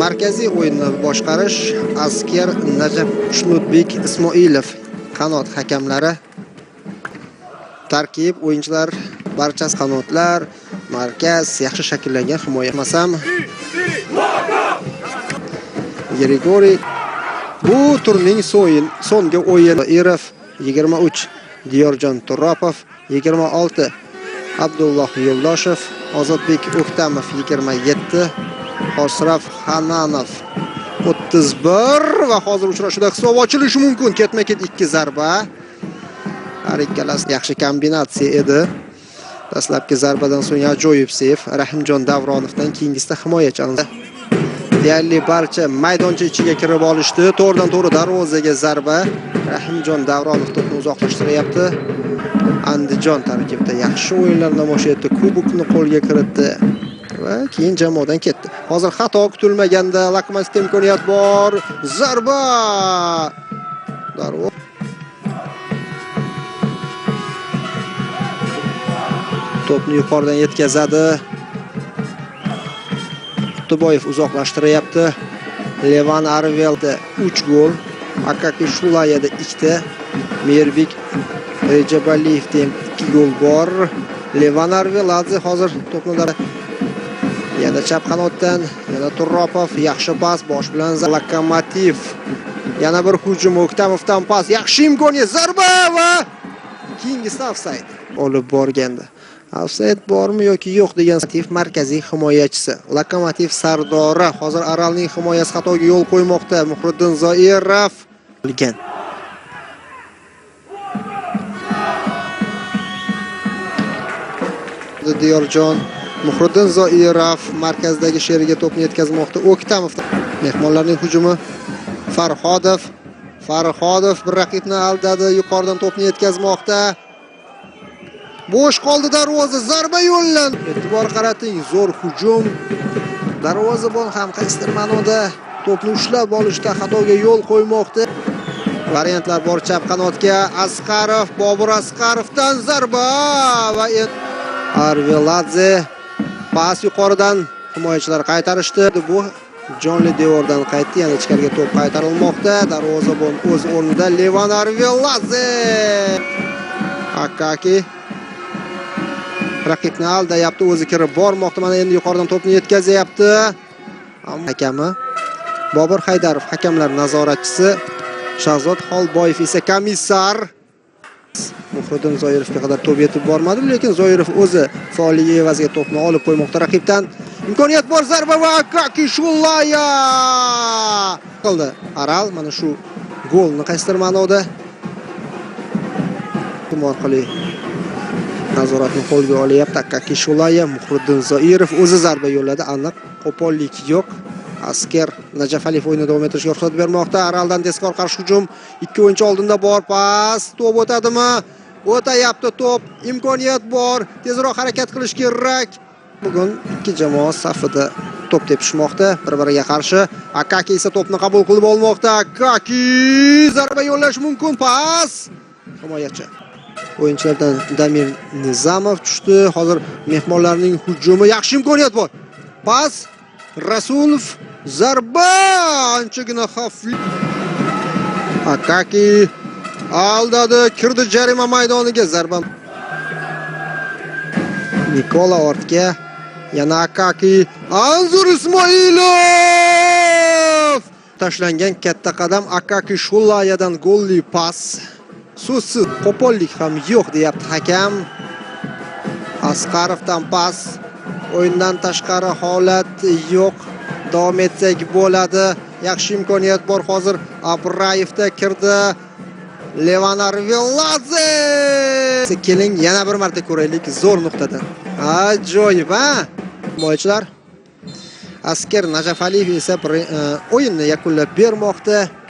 Markaziy o'yinni boshqarish Asker Najaf Xushnudbek Ismoilov qanot hakamlari. Tarkib o'yinchilar barchasi qanotlar, markaz yaxshi shakllangan himoya qilmasam. Grigoriy bu turning so'nggi o'yini. Irov 23, Diyorjon Turopov 26, Abdulloh Yo'ldoshev, Ozodbek O'ktamov 27, Xosraf Hananov 31 va hozir uchrashuvda hisob ochilishi mumkin. Ketma-ket 2 zarba. Har ikkalasi yaxshi kombinatsiya edi. Dastlabki zarbadan so'ng ajoyib seyf Rahimjon Davronovdan, keyingisida himoyachi aniqlandi. Deyarli barcha maydoncha ichiga kirib olishdi. To'g'ridan-to'g'ri darvozaga zarba. Rahimjon Davronov to'pni uzoqlashtiryapti. Andijon tarkibida yaxshi o'yinlar namoyish etdi. Kubokni qo'lga kiritdi va keyin jamoadan ketdi. Hozir xato kutilmaganda Lokomotiv imkoniyat bor. Zarba! Darvoza to'pni yuqoridan yetkazadi. Qutuboyev uzoqlashtiryapti. Levan Arvelda 3 gol, Akaki Shulayada 2 ta, Merbek Rejabaliyevda 2 gol bor. Levan Arveladze hozir to'pni yana chap qanotdan, yana Turopov yaxshi pas, bosh bilan Lokomotiv. Yana bir hujum, O'ktamovdan pas, yaxshi imkoniyat, zarba va keyingisi ofsayd olib borganda. Ofsayd bormi yoki yo'q degan markaziy himoyachisi. Lokomotiv sardori hozir Aralning himoyasi xatoga yo'l qo'ymoqda. Muhriddin Zoirov bilgan. Diyorjon Muhriddin Zoirov markazdagi sheriga to'pni yetkazmoqda. O'ktamov mehmonlarning hujumi. Farhodov bir raqibni aldadi, yuqoridan to'pni yetkazmoqda. Bo'sh qoldi darvoza, zarba yo'llan. E'tibor qarating, zo'r hujum. Darvozabon ham qaysidir ma'noda to'pni ushlab olishda xatoga yo'l qo'ymoqda. Variantlar bor chap qanotga. Asqarov, Bobur Asqarovdan zarba va Arveladze pas yuqoridan himoyachilar qaytarishdi. Bu jonli devordan qaytdi, yana ichkariga to'p qaytarilmoqda. Darvozabon o'z o'rnida Levan Arveladze. Akaki raqibni aldayapti, o'zi kirib bormoqda. Mana endi yuqoridan to'pni yetkazyapti. Hakami Bobur Haydarov, hakamlar nazoratchisi Shahzod Xolboyev esa komissar. Muhriddin Zoirovga qadar to'p yetib bormadi, lekin Zoirov o'zi faolligi evaziga to'pni olib qo'ymoqda raqibdan. Imkoniyat bor, zarba va Akaki Shulaya qildi. Aral mana shu golni qaysidir ma'noda orqali nazoratni qo'lga olyapti. Akaki Shulaya, Muhriddin Zoirov o'zi zarba yo'lladi, aniq qo'pollik yo'q. Asker Najafaliyev o'yinni davom ettirishga ruxsat bermoqda. Araldan tezkor qarshi hujum. 2 o'yinchi oldinda bor, pas, to'p o'tadimi? O'tayapti to'p. Imkoniyat bor. Tezroq harakat qilish kerak. Bugun ikki jamoa safida to'p tepishmoqda bir-biriga qarshi. Akaki esa to'pni qabul qilib olmoqda. Akaki zarba yo'llash mumkin, pas. Himoyachi o'yinchilardan Damir Nizamov tushdi. Hozir mehmonlarning hujumi, yaxshi imkoniyat bor. Pas Rasulov, zarba anchagina xavfli. Akaki aldadi, kirdi jarima maydoniga, zarba. Nikola ortga, yana Akaki, Anzur Ismoilov! Tashlangan katta qadam Akaki Shulayadan golli pas. So'zsiz qo'pollik ham yo'q deyapti hakam. Asqarovdan pas. O'yindan tashqari holat yo'q. Davom etsak bo'ladi. Yaxshi imkoniyat bor hozir. Abrayevda kirdi. Levan Arveladze. Keling yana bir marta ko'raylik zo'r nuqtadan. Ajoyib, ha? Himoyachilar Asker Najafaliyev esa o'yinni yakunlab bermoqda.